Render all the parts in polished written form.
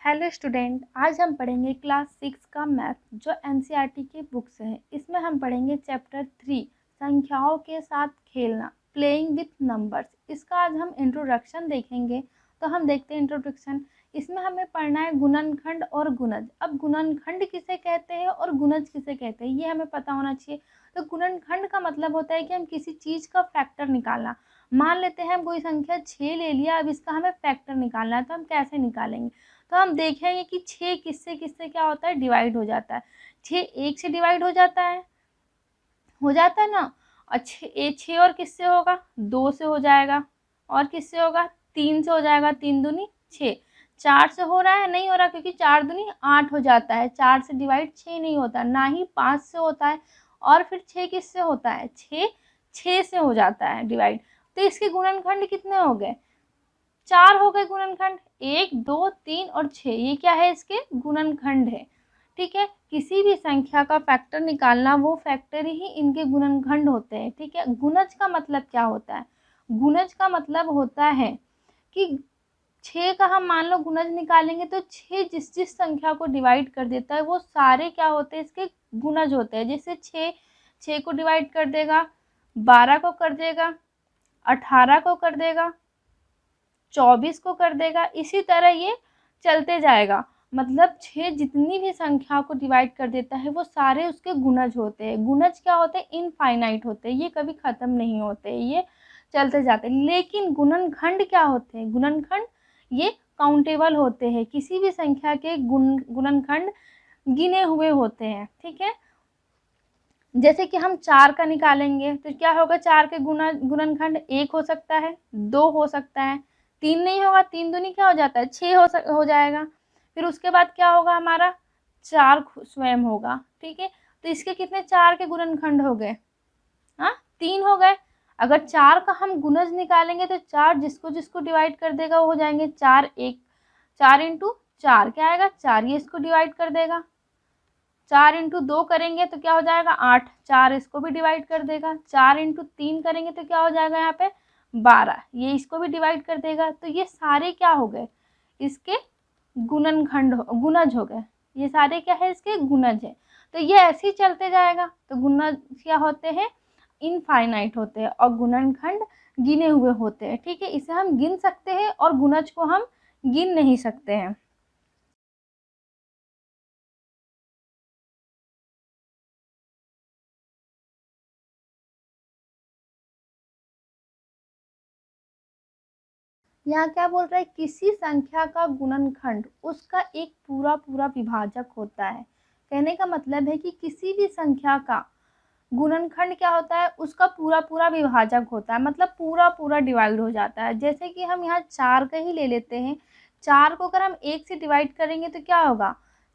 Hello student, आज हम पढ़ेंगे क्लास 6 का मैथ जो एनसीईआरटी की बुक से है। इसमें हम पढ़ेंगे चैप्टर 3 संख्याओं के साथ खेलना, प्लेइंग विथ नंबर्स। इसका आज हम इंट्रोडक्शन देखेंगे। तो हम देखते हैं इंट्रोडक्शन। इसमें हमें पढ़ना है गुणनखंड और गुणज। अब गुणनखंड किसे कहते हैं और गुणज किसे कहते हैं ये हमें पता होना चाहिए। तो गुणनखंड का मतलब होता है कि हम किसी चीज़ का फैक्टर निकालना। मान लेते हैं हम कोई संख्या 6 ले लिया, अब इसका हमें फैक्टर निकालना है तो हम कैसे निकालेंगे। तो हम देखेंगे कि 6 किससे किससे क्या होता है, डिवाइड हो जाता है। 6 1 से डिवाइड हो जाता है ना। और 6 और किससे होगा, 2 से हो जाएगा। और किससे होगा, 3 से हो जाएगा, 3 दूनी 6। 4 से हो रहा है, नहीं हो रहा, क्योंकि 4 दूनी 8 हो जाता है। 4 से डिवाइड 6 नहीं होता, ना ही 5 से होता है। और फिर 6 किससे होता है, 6 से हो जाता है डिवाइड। तो इसके गुणनखंड कितने हो गए, 4 हो गए गुणनखंड। 1 2 3 और 6, ये क्या है, इसके गुणनखंड है। ठीक है, किसी भी संख्या का फैक्टर निकालना, वो फैक्टर ही इनके गुणनखंड होते हैं। ठीक है, गुणज का मतलब क्या होता है, गुणज का मतलब होता है कि 6 का हम मान लो गुणज निकालेंगे तो 6 जिस जिस संख्या को डिवाइड कर देता है वो सारे क्या होते हैं, इसके गुणज होते हैं। जैसे 6 को डिवाइड कर देगा, 12 को कर देगा, 18 को कर देगा, 24 को कर देगा, इसी तरह ये चलते जाएगा। मतलब 6 जितनी भी संख्या को डिवाइड कर देता है वो सारे उसके गुणज होते हैं। गुणज क्या होते हैं, इनफाइनाइट होते हैं, ये कभी ख़त्म नहीं होते, ये चलते जाते हैं। लेकिन गुणनखंड क्या होते हैं, गुणनखंड ये काउंटेबल होते हैं। किसी भी संख्या के गुणनखंड गिने हुए होते हैं। ठीक है, जैसे कि हम 4 का निकालेंगे तो क्या होगा, 4 के गुणनखंड 1 हो सकता है, 2 हो सकता है, 3 नहीं होगा, 3 दूनी क्या हो जाता है, 6 हो जाएगा। फिर उसके बाद क्या होगा, हमारा 4 स्वयं होगा। ठीक है, तो इसके कितने, 4 के गुणनखंड हो गए, हाँ 3 हो गए। अगर 4 का हम गुणज निकालेंगे तो 4 जिसको जिसको डिवाइड कर देगा वो हो जाएंगे 4 1, 4 इंटू 4 क्या आएगा, 4 ये इसको डिवाइड कर देगा। 4 इंटू 2 करेंगे तो क्या हो जाएगा 8, 4 इसको भी डिवाइड कर देगा। 4 इंटू 3 करेंगे तो क्या हो जाएगा यहाँ पे 12, ये इसको भी डिवाइड कर देगा। तो ये सारे क्या हो गए, इसके गुणज हो गए। ये सारे क्या है, इसके गुणज है। तो ये ऐसे ही चलते जाएगा। तो गुणज क्या होते हैं, इनफाइनाइट होते हैं, और गुणनखंड गिने हुए होते हैं। ठीक है, इसे हम गिन सकते हैं और गुणज को हम गिन नहीं सकते हैं। यहाँ क्या बोल रहा है, किसी संख्या का गुणनखंड उसका एक पूरा पूरा विभाजक होता है। कहने का मतलब है कि किसी भी संख्या का गुणनखंड क्या होता है, उसका पूरा पूरा विभाजक होता है, मतलब पूरा पूरा डिवाइड हो जाता है। जैसे कि हम यहाँ 4 का ही ले लेते हैं। 4 को अगर हम 1 से डिवाइड करेंगे तो क्या होगा,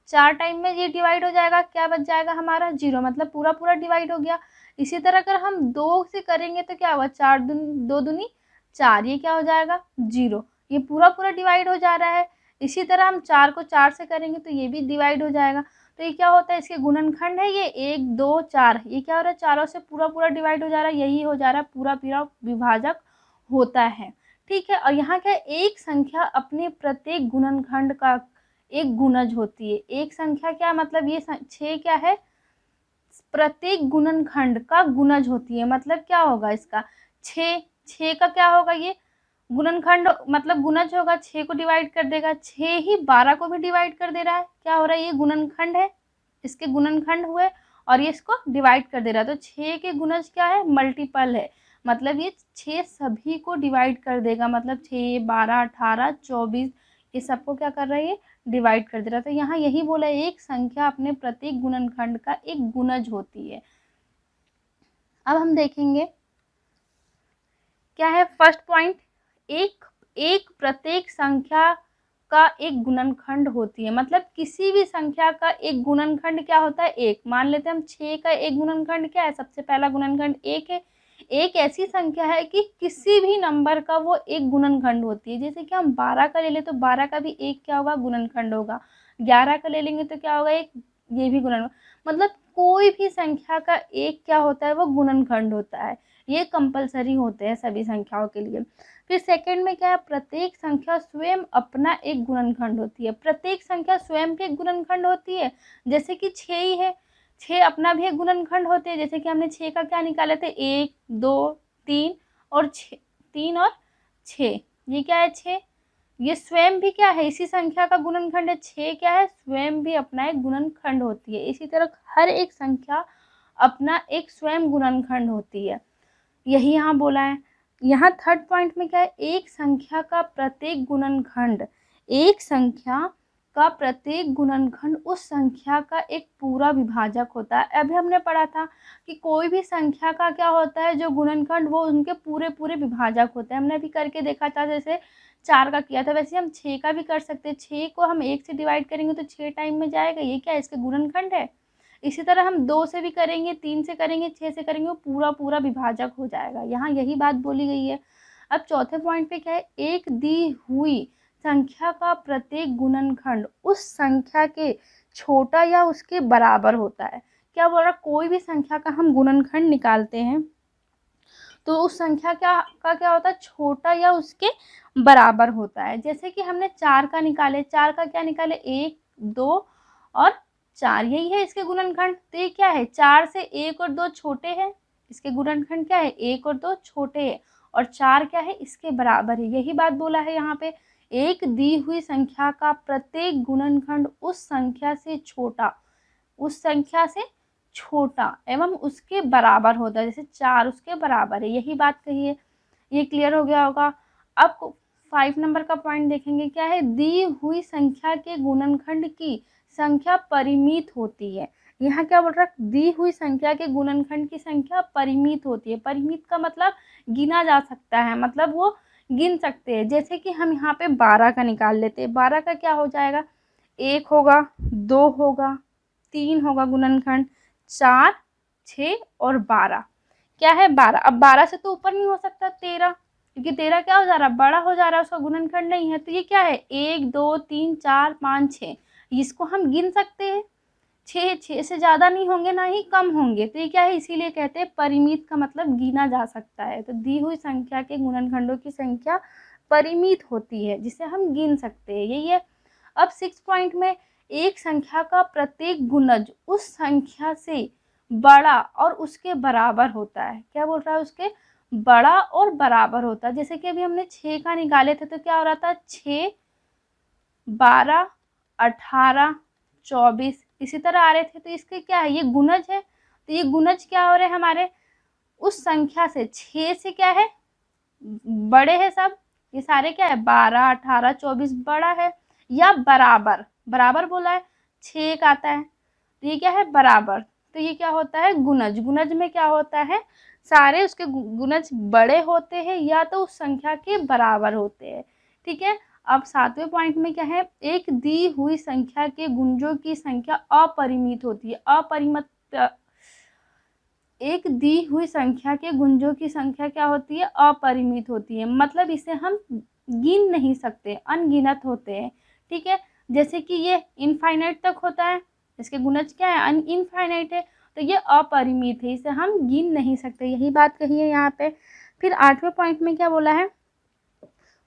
4 टाइम में ये डिवाइड हो जाएगा, क्या बच जाएगा हमारा 0, मतलब पूरा पूरा डिवाइड हो गया। इसी तरह अगर हम 2 से करेंगे तो क्या होगा, 2 दूनी 4, ये क्या हो जाएगा 0, ये पूरा पूरा डिवाइड हो जा रहा है। इसी तरह हम 4 को 4 से करेंगे तो ये भी डिवाइड हो जाएगा। तो ये क्या होता है, इसके गुणनखंड है ये 1 2 4, ये क्या हो रहा है, चारों से पूरा पूरा डिवाइड हो जा रहा है, यही हो जा रहा है पूरा पूरा विभाजक होता है। ठीक है, और यहाँ क्या, एक संख्या अपने प्रत्येक गुणनखंड का एक गुणज होती है। एक संख्या क्या मतलब, ये 6 क्या है, प्रत्येक गुणनखंड का गुणज होती है। मतलब क्या होगा इसका, 6 का क्या होगा, ये गुणनखंड मतलब गुणज होगा, 6 को डिवाइड कर देगा। 6 ही 12 को भी डिवाइड कर दे रहा है, क्या हो रहा है, ये गुणनखंड है, इसके गुणनखंड हुए और ये इसको डिवाइड कर दे रहा है। तो 6 के गुणज क्या है, मल्टीपल है, मतलब ये 6 सभी को डिवाइड कर देगा। मतलब 6 12 18 24 ये सबको क्या कर रहा है, ये डिवाइड कर दे रहा है। तो यहाँ यही बोला है, एक संख्या अपने प्रत्येक गुणनखंड का एक गुणज होती है। अब हम देखेंगे क्या है फर्स्ट पॉइंट, एक प्रत्येक संख्या का एक गुणनखंड होती है। मतलब किसी भी संख्या का एक गुणनखंड क्या होता है, एक। मान लेते हैं हम 6 का एक गुणनखंड क्या है, सबसे पहला गुणनखंड 1 है। एक ऐसी संख्या है कि किसी भी नंबर का वो एक गुणनखंड होती है। जैसे कि हम 12 का ले लें तो 12 का भी एक क्या होगा, गुणनखंड होगा। 11 का ले लेंगे तो क्या होगा, एक, ये भी गुणनखंड। मतलब कोई भी संख्या का एक क्या होता है, वो गुणनखंड होता है। ये कंपलसरी होते हैं सभी संख्याओं के लिए। फिर सेकंड में क्या है, प्रत्येक संख्या स्वयं अपना एक गुणनखंड होती है। प्रत्येक संख्या स्वयं भी एक गुणनखंड होती है, जैसे कि 6 ही है, 6 अपना भी एक गुणनखंड होते हैं। जैसे कि हमने 6 का क्या निकाले थे, 1 2 3 और 6, 3 और 6, ये क्या है 6, ये स्वयं भी क्या है, इसी संख्या का गुणनखंड है। 6 क्या है, स्वयं भी अपना एक गुणनखंड होती है। इसी तरह हर एक संख्या अपना एक स्वयं गुणनखंड होती है, यही यहाँ बोला है। यहाँ थर्ड पॉइंट में क्या है, एक संख्या का प्रत्येक गुणनखंड, एक संख्या का प्रत्येक गुणनखंड उस संख्या का एक पूरा विभाजक होता है। अभी हमने पढ़ा था कि कोई भी संख्या का क्या होता है, जो गुणनखंड, वो उनके पूरे पूरे विभाजक होते हैं। हमने अभी करके देखा था, जैसे 4 का किया था, वैसे हम 6 का भी कर सकते हैं। 6 को हम 1 से डिवाइड करेंगे तो 6 टाइम में जाएगा, ये क्या है, इसके गुणनखंड है। इसी तरह हम 2 से भी करेंगे, 3 से करेंगे, 6 से करेंगे, वो पूरा पूरा विभाजक हो जाएगा। यहाँ यही बात बोली गई है। अब चौथे पॉइंट पे क्या है, एक दी हुई संख्या का प्रत्येक गुणनखंड उस संख्या के छोटा या उसके बराबर होता है। क्या बोल रहा, कोई भी संख्या का हम गुणनखंड निकालते हैं तो उस संख्या क्या होता है, छोटा या उसके बराबर होता है। जैसे कि हमने 4 का निकाले, 4 का क्या निकाले, 1 2 और 4, यही है इसके गुणनखंड। तो ये क्या है, 4 से 1 और 2 छोटे हैं, इसके गुणनखंड क्या है, 1 और 2 छोटे हैं, और 4 क्या है, इसके बराबर है। यही बात बोला है यहाँ पे, एक दी हुई संख्या का प्रत्येक गुणनखंड उस संख्या से छोटा, उस संख्या से छोटा एवं उसके बराबर होता है। जैसे 4 उसके बराबर है, यही बात कही है। ये क्लियर हो गया होगा। अब 5 नंबर का पॉइंट देखेंगे, क्या है, दी हुई संख्या के गुणनखंड की संख्या परिमित होती है। यहाँ क्या बोल रहा है, दी हुई संख्या के गुणनखंड की संख्या परिमित होती है। परिमित का मतलब गिना जा सकता है, मतलब वो गिन सकते हैं। जैसे कि हम यहाँ पे 12 का निकाल लेते हैं। 12 का क्या हो जाएगा, 1 होगा, 2 होगा, 3 होगा गुणनखंड, 4 6 और 12, क्या है 12। अब 12 से तो ऊपर नहीं हो सकता 13, क्योंकि 13 क्या हो जा रहा है, बड़ा हो जा रहा है, उसका गुणनखंड नहीं है। तो ये क्या है, 1 2 3 4 5 6, इसको हम गिन सकते हैं। 6 से ज़्यादा नहीं होंगे, ना ही कम होंगे। तो ये क्या है, इसीलिए कहते हैं परिमित का मतलब गिना जा सकता है। तो दी हुई संख्या के गुणनखंडों की संख्या परिमित होती है, जिसे हम गिन सकते हैं, यही है। अब 6 पॉइंट में, एक संख्या का प्रत्येक गुणज उस संख्या से बड़ा और उसके बराबर होता है। क्या बोल रहा है, उसके बड़ा और बराबर होता है। जैसे कि अभी हमने 6 का निकाले थे, तो क्या हो रहा था, 6 12 18 24 इसी तरह आ रहे थे। तो इसके क्या है, ये गुणज है। तो ये गुणज क्या हो रहे हैं हमारे, उस संख्या से 6 से क्या है, बड़े हैं सब, ये सारे क्या है, 12 18 24 बड़ा है, या बराबर, बराबर बोला है, 6 का आता है, तो ये क्या है, बराबर। तो ये क्या होता है, गुणज। गुणज में क्या होता है, सारे उसके गुणज बड़े होते हैं या तो उस संख्या के बराबर होते हैं। ठीक है। अब 7वें पॉइंट में क्या है, एक दी हुई संख्या के गुंजों की संख्या अपरिमित होती है। अपरिमित, एक दी हुई संख्या के गुंजों की संख्या क्या होती है, अपरिमित होती है। मतलब इसे हम गिन नहीं सकते, अनगिनत होते हैं। ठीक है। जैसे कि ये इनफाइनाइट तक होता है, इसके गुणज क्या है, इनफाइनाइट है, तो ये अपरिमित है, इसे हम गिन नहीं सकते, यही बात कही है यहाँ पे। फिर 8वें पॉइंट में क्या बोला है,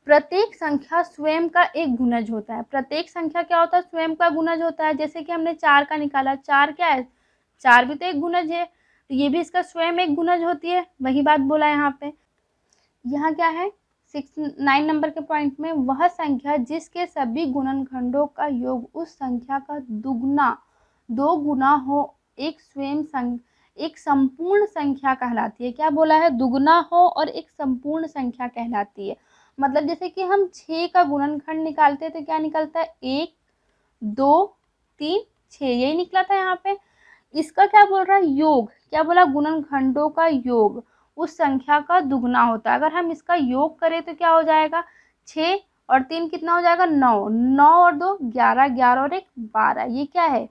प्रत्येक संख्या स्वयं का एक गुणज होता है। प्रत्येक संख्या क्या होता है, स्वयं का गुणज होता है। जैसे कि हमने 4 का निकाला, 4 क्या है, 4 भी तो एक गुणज है, तो ये भी इसका स्वयं एक गुणज होती है, वही बात बोला है यहाँ पे। यहाँ क्या है, 9 नंबर के पॉइंट में, वह संख्या जिसके सभी गुणनखंडों का योग उस संख्या का दुगुना 2 गुना हो, एक संपूर्ण संख्या कहलाती है। क्या बोला है, दुगुना हो और एक संपूर्ण संख्या कहलाती है। मतलब जैसे कि हम 6 का गुणनखंड निकालते हैं तो क्या निकलता है, 1 2 3 6, यही निकला था यहाँ पे। इसका क्या बोल रहा है, योग, क्या बोला, गुणनखंडों का योग उस संख्या का दुगना होता है। अगर हम इसका योग करें तो क्या हो जाएगा, 6 और 3 कितना हो जाएगा, 9, 9 और 2 11, 11 और 1 12, ये क्या है,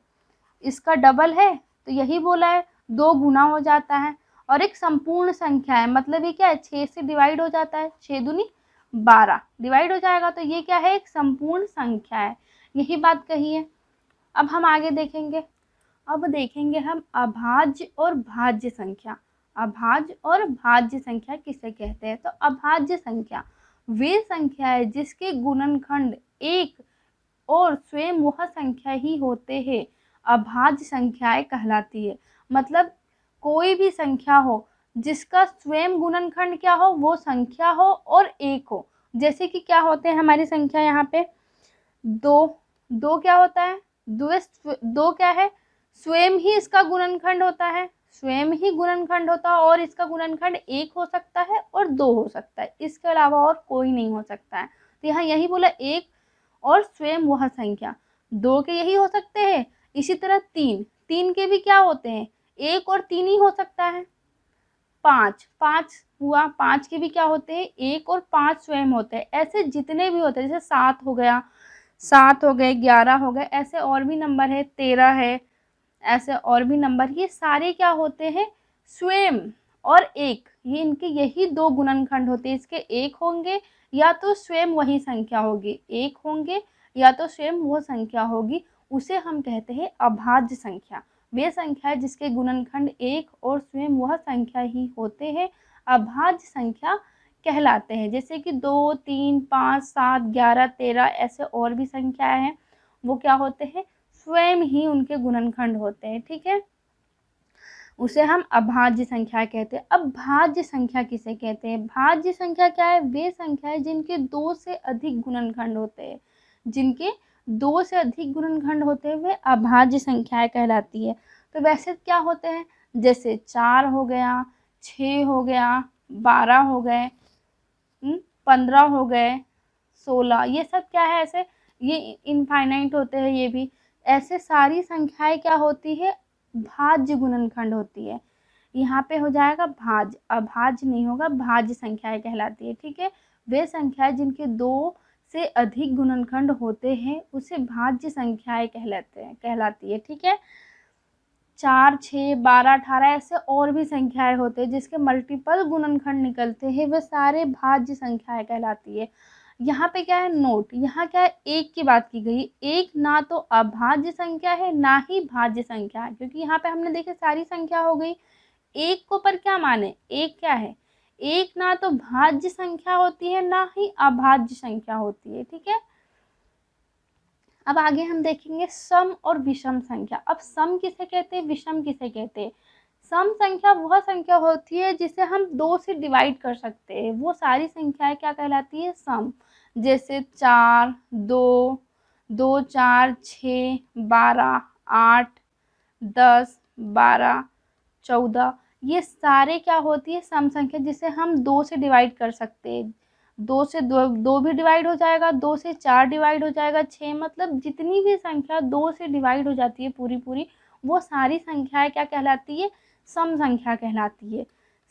इसका डबल है। तो यही बोला है, 2 गुना हो जाता है और एक संपूर्ण संख्या है। मतलब ये क्या है, 6 से डिवाइड हो जाता है, 6 दूनी 12 डिवाइड हो जाएगा, तो ये क्या है, एक संपूर्ण संख्या है, यही बात कही है। अब हम आगे देखेंगे, अब देखेंगे हम अभाज्य और भाज्य संख्या। अभाज्य और भाज्य संख्या किसे कहते हैं? तो अभाज्य संख्या वे संख्या है जिसके गुणनखंड एक और स्वयं वह संख्या ही होते हैं, अभाज्य संख्याएं कहलाती है। मतलब कोई भी संख्या हो जिसका स्वयं गुणनखंड क्या हो, वो संख्या हो और एक हो। जैसे कि क्या होते हैं हमारी संख्या यहाँ पे, दो। दो क्या होता है? दो क्या है? स्वयं ही इसका गुणनखंड होता है, स्वयं ही गुणनखंड होता है, और इसका गुणनखंड एक हो सकता है और दो हो सकता है, इसके अलावा और कोई नहीं हो सकता है। तो यहाँ यही बोला, एक और स्वयं वह संख्या, दो के यही हो सकते हैं। इसी तरह तीन, तीन के भी क्या होते हैं? एक और तीन ही हो सकता है। पाँच, पाँच हुआ, पाँच के भी क्या होते हैं? एक और पाँच स्वयं होते हैं। ऐसे जितने भी होते हैं, जैसे सात हो गया, सात हो गए, 11 हो गए, ऐसे और भी नंबर है, 13 है, ऐसे और भी नंबर, ये सारे क्या होते हैं? स्वयं और एक, ये इनके यही दो गुणनखंड होते हैं। इसके एक होंगे या तो स्वयं वही संख्या होगी, एक होंगे या तो स्वयं वो संख्या होगी, उसे हम कहते हैं अभाज्य संख्या। वे संख्या है जिसके गुणनखंड एक और स्वयं वह संख्या ही होते हैं, अभाज्य संख्या कहलाते हैं। जैसे कि 2, 3, 5, 7, 11, 13 ऐसे और भी संख्याएं हैं, वो क्या होते हैं? स्वयं ही उनके गुणनखंड होते हैं। ठीक है, उसे हम अभाज्य संख्या कहते हैं। अब भाज्य संख्या किसे कहते हैं? भाज्य संख्या क्या है? वे संख्या है जिनके दो से अधिक गुणनखंड होते हैं, जिनके दो से अधिक गुणनखंड होते हैं वे अभाज्य संख्याएं कहलाती है। तो वैसे क्या होते हैं? जैसे 4 हो गया, 6 हो गया, 12 हो गए, 15 हो गए, 16, ये सब क्या है? ऐसे ये इनफाइनाइट होते हैं। ये भी ऐसे सारी संख्याएं क्या होती है? भाज्य गुणनखंड होती है। यहाँ पे हो जाएगा भाज्य, अभाज्य नहीं होगा, भाज्य संख्याएं कहलाती है। ठीक है, वे संख्याएं जिनके दो से अधिक गुणनखंड होते हैं उसे भाज्य संख्याएं कहलाती है। ठीक है, 4, 6, 12, 18 ऐसे और भी संख्याएं होते हैं जिसके मल्टीपल गुणनखंड निकलते हैं, वे सारे भाज्य संख्याएं कहलाती है। यहाँ पे क्या है? नोट, यहाँ क्या है? एक की बात की गई। एक ना तो अभाज्य संख्या है ना ही भाज्य संख्या है, क्योंकि यहाँ पे हमने देखे सारी संख्या हो गई। एक को पर क्या माने? एक क्या है? एक ना तो भाज्य संख्या होती है ना ही अभाज्य संख्या होती है। ठीक है, अब आगे हम देखेंगे सम और विषम संख्या। अब सम किसे कहते हैं, विषम किसे कहते हैं? सम संख्या वह संख्या होती है जिसे हम दो से डिवाइड कर सकते हैं, वो सारी संख्याएं क्या कहलाती है? सम। जैसे 4, 2, 2, 4, 6, 12, 8, 10, 12, 14, ये सारे क्या होती है? सम संख्या, जिसे हम दो से डिवाइड कर सकते हैं। दो से दो भी डिवाइड हो जाएगा, दो से 4 डिवाइड हो जाएगा, 6, मतलब जितनी भी संख्या दो से डिवाइड हो जाती है पूरी पूरी, वो सारी संख्याएं क्या कहलाती है? सम संख्या कहलाती है,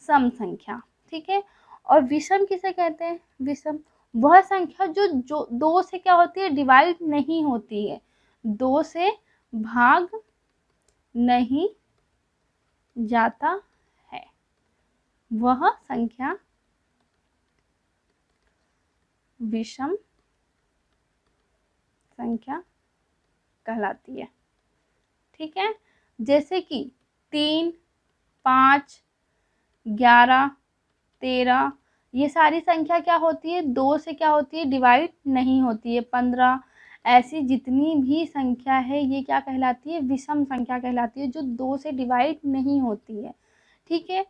सम संख्या। ठीक है, और विषम किसे कहते हैं? विषम वह संख्या जो दो से क्या होती है? डिवाइड नहीं होती है, दो से भाग नहीं जाता है, वह संख्या विषम संख्या कहलाती है। ठीक है, जैसे कि 3, 5, 11, 13, ये सारी संख्या क्या होती है? दो से क्या होती है? डिवाइड नहीं होती है। 15, ऐसी जितनी भी संख्या है ये क्या कहलाती है? विषम संख्या कहलाती है, जो दो से डिवाइड नहीं होती है। ठीक है,